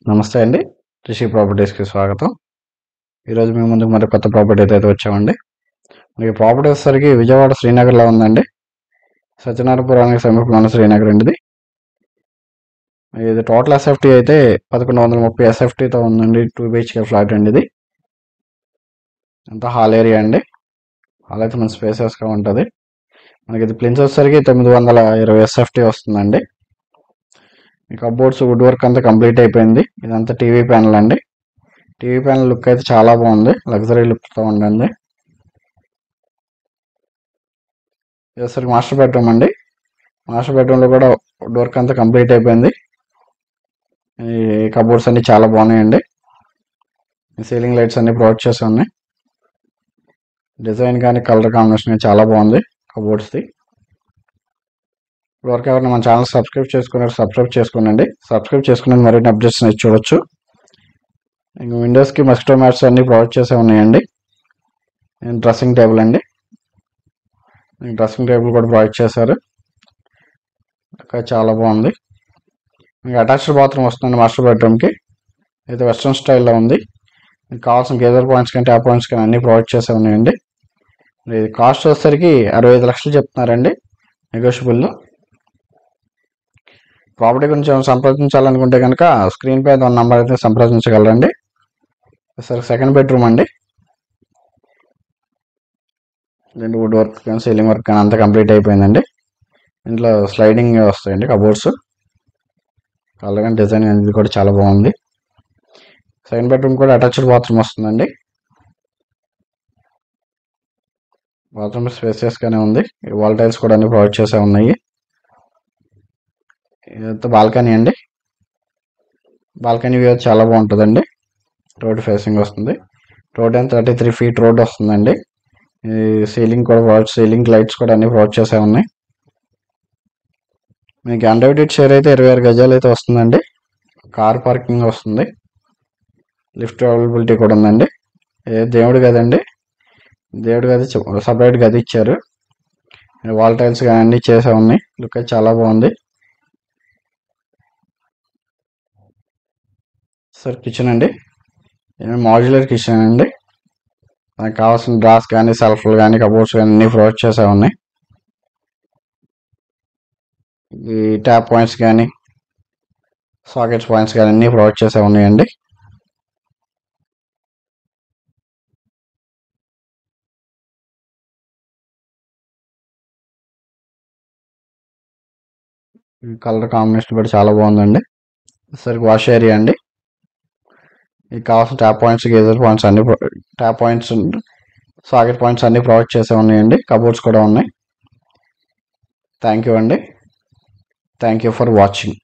నమస్తే అండి. రిషి ప్రాపర్టీస్‌కి స్వాగతం. ఈరోజు మీ ముందుకు మరి కొత్త ప్రాపర్టీతో అయితే వచ్చామండి. ఈ ప్రాపర్టీ వచ్చేసరికి విజయవాడ శ్రీనగర్‌లో ఉందండి. సత్యనారాయణపురానికి సమీపంలో ఉన్న శ్రీనగర్ అండి ఇది. ఇది టోటల్ ఎస్ఎఫ్టీ అయితే 1130 ఎస్ఎఫ్టీతో ఉందండి. 2 BHK ఫ్లాట్ అండి ఇది. అంతా హాల్ ఏరియా అండి. హాల్ అయితే మన స్పేసెస్‌గా ఉంటుంది. మనకి ఇది ప్లిన్స్ వచ్చేసరికి 920 ఎస్ఎఫ్టీ వస్తుందండి. ఈ కబోర్డ్స్ వుడ్ వర్క్ అంతా కంప్లీట్ అయిపోయింది. ఇదంతా టీవీ ప్యానల్ అండి. టీవీ ప్యానల్ లుక్ అయితే చాలా బాగుంది. లగ్జరీ లుక్తో ఉండండి. ఇది సరికి మాస్టర్ బెడ్రూమ్ అండి. మాస్టర్ బెడ్రూమ్లో కూడా వుడ్ వర్క్ అంతా కంప్లీట్ అయిపోయింది. ఈ కబోర్డ్స్ అన్ని చాలా బాగున్నాయండి. సీలింగ్ లైట్స్ అన్ని ప్రొవైడ్ చేసి ఉన్నాయి. డిజైన్ కానీ కలర్ కాంబినేషన్ చాలా బాగుంది కబోర్డ్స్ది. ఇప్పటివరకు ఎవరైనా మన ఛానల్ సబ్స్క్రైబ్ చేసుకోండి. సబ్స్క్రైబ్ చేసుకుని మరిన్ని అప్డేట్స్ చూడొచ్చు. ఇంకా విండోస్కి మస్కిటో మ్యాట్స్ అన్ని ప్రొవైడ్ చేసే ఉన్నాయండి. డ్రెస్సింగ్ టేబుల్ అండి. డ్రెస్సింగ్ టేబుల్ కూడా ప్రొవైడ్ చేశారు. చాలా బాగుంది. మీకు అటాచ్డ్ బాత్రూమ్ వస్తుంది మాస్టర్ బెడ్రూమ్కి. అయితే వెస్ట్రన్ స్టైల్లో ఉంది. మీకు కావాల్సిన గేజర్ పాయింట్స్ కానీ ట్యాప్ పాయింట్స్ కానీ అన్నీ ప్రొవైడ్ చేసే ఉన్నాయండి. ఇది కాస్ట్ వచ్చేసరికి 65 లక్షలు చెప్తున్నారండి. నెగోషియబుల్లో. ప్రాపర్టీ గురించి సంప్రదించాలనుకుంటే కనుక స్క్రీన్ పై ఉన్న నంబర్ అయితే సంప్రదించగలరండి. సరే, సెకండ్ బెడ్రూమ్ అండి. దీంట్లో వుడ్ వర్క్ కానీ సీలింగ్ వర్క్ కానీ అంతా కంప్లీట్ అయిపోయిందండి. ఇంట్లో స్లైడింగ్ వస్తాయండి కబోర్డ్స్. కలర్ కానీ డిజైన్ అనేది కూడా చాలా బాగుంది. సెకండ్ బెడ్రూమ్ కూడా అటాచ్డ్ బాత్రూమ్ వస్తుందండి. బాత్రూమ్ స్పేసియస్గానే ఉంది. వాల్ టైల్స్ కూడా అన్ని ప్రొవైడ్ చేసే ఉన్నాయి. ఇదంతా బాల్కనీ అండి. బాల్కనీ వ్యూ చాలా బాగుంటుందండి. రోడ్ ఫేసింగ్ వస్తుంది. రోడ్ అంతా 33 feet రోడ్ వస్తుందండి. ఈ సీలింగ్ లైట్స్ కూడా అన్ని ప్రొవైడ్ చేసే ఉన్నాయి. మీకు అన్డివైడెడ్ షేర్ అయితే 26 గజాలు అయితే వస్తుందండి. కార్ పార్కింగ్ వస్తుంది. లిఫ్ట్ అవైలబిలిటీ కూడా ఉందండి. దేవుడి గది సపరేట్ గది ఇచ్చారు. వాల్ టైల్స్ కానీ అన్ని చేసే ఉన్నాయి. లుక్ అయితే చాలా బాగుంది. సార్, కిచెన్ అండి. మాడ్యులర్ కిచెన్ అండి. మనకు కావాల్సిన డ్రాస్ కానీ సెల్ఫ్లు కానీ కబోర్డ్స్ కానీ అన్ని ప్రొవైడ్ చేసే ఉన్నాయి. ఈ ట్యాప్ పాయింట్స్ కానీ సాకెట్స్ పాయింట్స్ కానీ అన్ని ప్రొవైడ్ చేసే ఉన్నాయండి. కలర్ కాంబినేషన్ కూడా చాలా బాగుందండి. సరికి వాష్ ఏరియా అండి. మీకు కావాల్సిన ట్యాప్ పాయింట్స్ గేజర్ పాయింట్స్ అన్ని ట్యాప్ పాయింట్స్ సాకెట్ పాయింట్స్ అన్ని ప్రొవైడ్ చేసే ఉన్నాయండి. కబోర్డ్స్ కూడా ఉన్నాయి. థ్యాంక్ యూ అండి. Thank you for watching.